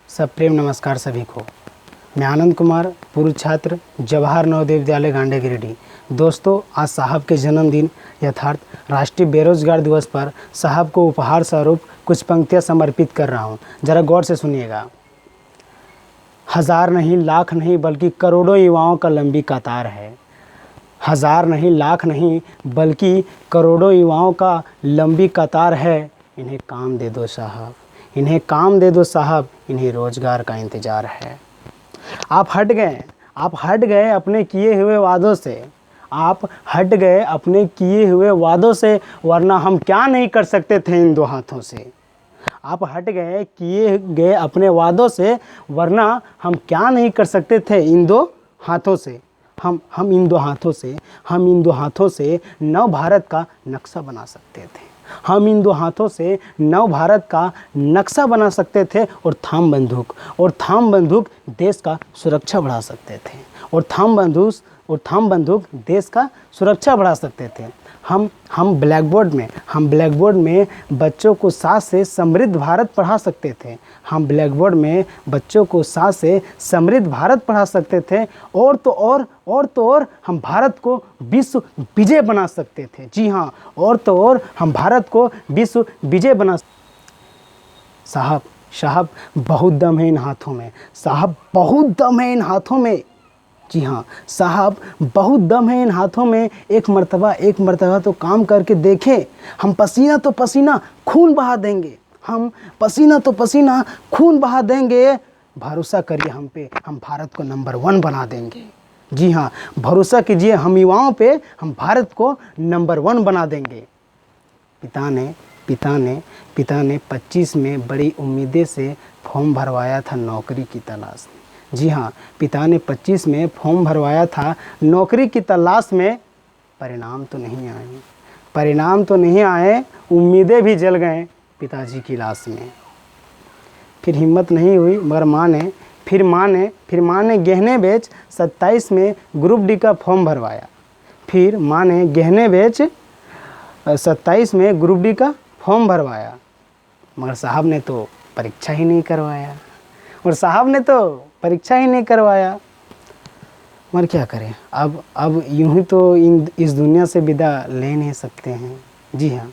सप्रेम नमस्कार सभी को। मैं आनंद कुमार, पूर्व छात्र, जवाहर नवोदय विद्यालय गांडे गिरिडीह। दोस्तों, आज साहब के जन्मदिन यथार्थ राष्ट्रीय बेरोजगार दिवस पर साहब को उपहार स्वरूप कुछ पंक्तियां समर्पित कर रहा हूं। जरा गौर से सुनिएगा। हजार नहीं, लाख नहीं, बल्कि करोड़ों युवाओं का लंबी कतार है। हजार नहीं, लाख नहीं, बल्कि करोड़ों युवाओं का लंबी कतार है। इन्हें काम दे दो साहब, इन्हें काम दे दो साहब, इन्हें रोजगार का इंतजार है। आप हट गए अपने किए हुए वादों से। आप हट गए अपने किए हुए वादों से, वरना हम क्या नहीं कर सकते थे इन दो हाथों से। आप हट गए किए गए अपने वादों से, वरना हम क्या नहीं कर सकते थे इन दो हाथों से। हम इन दो हाथों से नव भारत का नक्शा बना सकते थे। हम इन दो हाथों से नव भारत का नक्शा बना सकते थे और थाम बंदूक देश का सुरक्षा बढ़ा सकते थे। और थाम बंदूक देश का सुरक्षा बढ़ा सकते थे। हम ब्लैकबोर्ड में बच्चों को साथ से समृद्ध भारत पढ़ा सकते थे। हम ब्लैकबोर्ड में बच्चों को साथ से समृद्ध भारत पढ़ा सकते थे। और तो और हम भारत को विश्व विजय बना सकते थे। जी हाँ, और तो और हम भारत को विश्व विजय बना। साहब बहुत दम है इन हाथों में। साहब बहुत दम है इन हाथों में। जी हाँ, साहब बहुत दम है इन हाथों में। एक मर्तबा तो काम करके देखें। हम पसीना तो पसीना खून बहा देंगे। हम पसीना तो पसीना खून बहा देंगे। भरोसा करिए हम पे, हम भारत को नंबर 1 बना देंगे। जी हाँ, भरोसा कीजिए हम युवाओं पे, हम भारत को नंबर 1 बना देंगे। पिता ने 25 में बड़ी उम्मीदें से फॉर्म भरवाया था नौकरी की तलाश में। जी हाँ, पिता ने 25 में फॉर्म भरवाया था नौकरी की तलाश में। परिणाम तो नहीं आए, उम्मीदें भी जल गए पिताजी की लाश में। फिर हिम्मत नहीं हुई, मगर माँ ने गहने बेच 27 में ग्रुप डी का फॉर्म भरवाया। फिर माँ ने गहने बेच 27 में ग्रुप डी का फॉर्म भरवाया, मगर साहब ने तो परीक्षा ही नहीं करवाया। मगर क्या करें, अब यूं ही तो इस दुनिया से विदा ले नहीं सकते हैं। जी हाँ,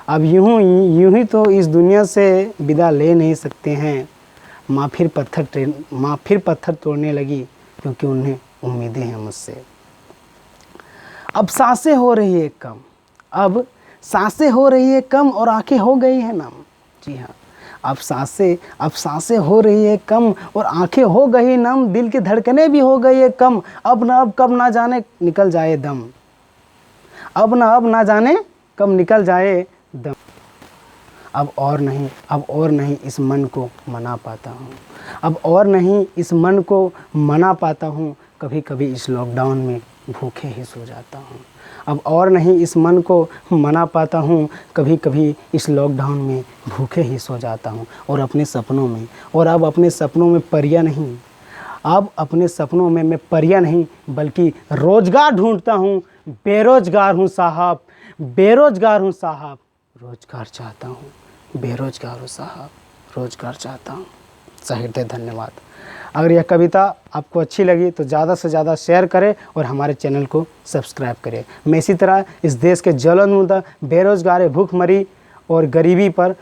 अब यूं ही तो इस दुनिया से विदा ले नहीं सकते हैं। माँ फिर पत्थर तोड़ने लगी, क्योंकि उन्हें उम्मीदें हैं मुझसे। अब सांसें हो रही है कम और आंखें हो गई है नम। जी हाँ, अब सांसें हो रही है कम और आंखें हो गई नम। दिल की धड़कनें भी हो गई है कम। अब कब ना जाने निकल जाए दम। अब ना जाने कब निकल जाए दम। अब और नहीं इस मन को मना पाता हूँ। कभी कभी इस लॉकडाउन में भूखे ही सो जाता हूँ। अब और नहीं इस मन को मना पाता हूँ। कभी कभी इस लॉकडाउन में भूखे ही सो जाता हूँ। और अब अपने सपनों में मैं परियां नहीं, बल्कि रोजगार ढूंढता हूँ। बेरोजगार हूँ साहब, रोजगार चाहता हूँ। रोजगार चाहता हूँ। सहृदय धन्यवाद। अगर यह कविता आपको अच्छी लगी तो ज़्यादा से ज़्यादा शेयर करें और हमारे चैनल को सब्सक्राइब करें। मैं इसी तरह इस देश के ज्वलंत मुद्दा बेरोजगारी, भूखमरी और गरीबी पर